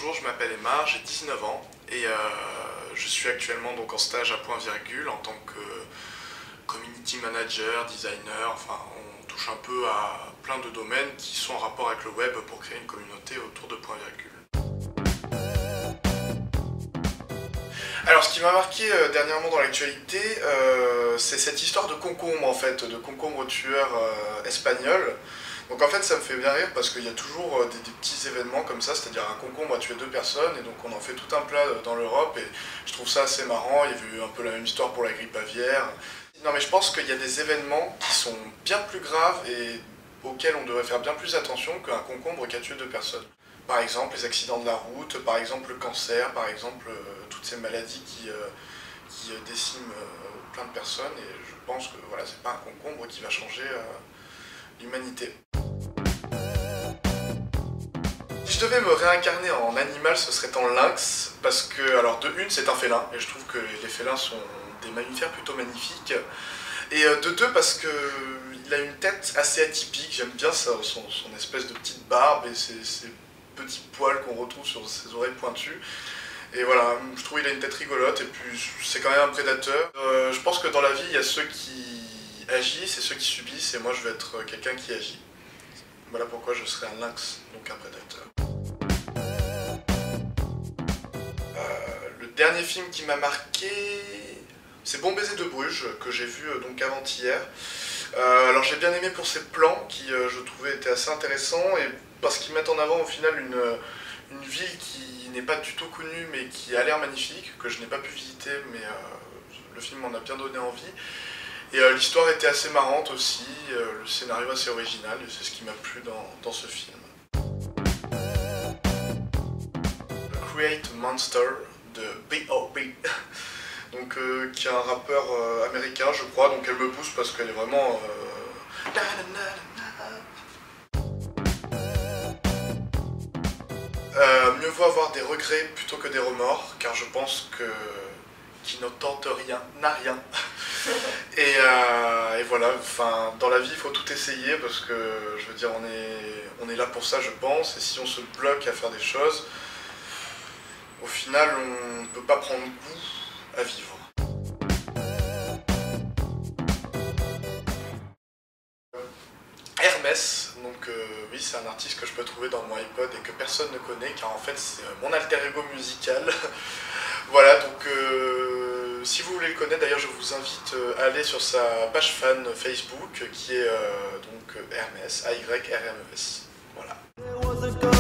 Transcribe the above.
bonjour, je m'appelle Emma, j'ai 19 ans et je suis actuellement donc en stage à Point Virgule en tant que community manager, designer, enfin on touche un peu à plein de domaines qui sont en rapport avec le web pour créer une communauté autour de Point Virgule. Alors ce qui m'a marqué dernièrement dans l'actualité, c'est cette histoire de concombre en fait, de concombre tueur espagnol. Donc en fait ça me fait bien rire parce qu'il y a toujours des petits événements comme ça, c'est-à-dire un concombre a tué 2 personnes et donc on en fait tout un plat dans l'Europe et je trouve ça assez marrant. Il y a eu un peu la même histoire pour la grippe aviaire. Non mais je pense qu'il y a des événements qui sont bien plus graves et auxquels on devrait faire bien plus attention qu'un concombre qui a tué 2 personnes. Par exemple les accidents de la route, par exemple le cancer, par exemple toutes ces maladies qui déciment plein de personnes et je pense que voilà, c'est pas un concombre qui va changer l'humanité. Si je devais me réincarner en animal, ce serait en lynx, parce que, alors de une, c'est un félin, et je trouve que les félins sont des mammifères plutôt magnifiques, et de deux, parce qu'il a une tête assez atypique, j'aime bien son espèce de petite barbe et ses petits poils qu'on retrouve sur ses oreilles pointues, et voilà, je trouve qu'il a une tête rigolote, et puis c'est quand même un prédateur. Je pense que dans la vie, il y a ceux qui agissent et ceux qui subissent, et moi je vais être quelqu'un qui agit. Voilà pourquoi je serai un lynx, donc un prédateur. Le dernier film qui m'a marqué, c'est Bon baiser de Bruges, que j'ai vu donc avant-hier. Alors j'ai bien aimé pour ses plans, qui je trouvais étaient assez intéressants, et parce qu'ils mettent en avant au final une ville qui n'est pas du tout connue, mais qui a l'air magnifique, que je n'ai pas pu visiter, mais le film m'en a bien donné envie. Et l'histoire était assez marrante aussi, le scénario assez original, et c'est ce qui m'a plu dans ce film. Create Monster de B.O.B. Donc, qui est un rappeur américain, je crois, donc elle me pousse parce qu'elle est vraiment... mieux vaut avoir des regrets plutôt que des remords, car je pense que qui ne tente rien n'a rien. Et voilà, enfin, dans la vie il faut tout essayer parce que je veux dire on est là pour ça je pense, et si on se bloque à faire des choses, au final on ne peut pas prendre goût à vivre. Hermès, donc oui c'est un artiste que je peux trouver dans mon iPod et que personne ne connaît car en fait c'est mon alter ego musical. Voilà, donc si vous voulez le connaître, d'ailleurs je vous invite à aller sur sa page fan Facebook qui est donc Hermès, AYRMES, voilà.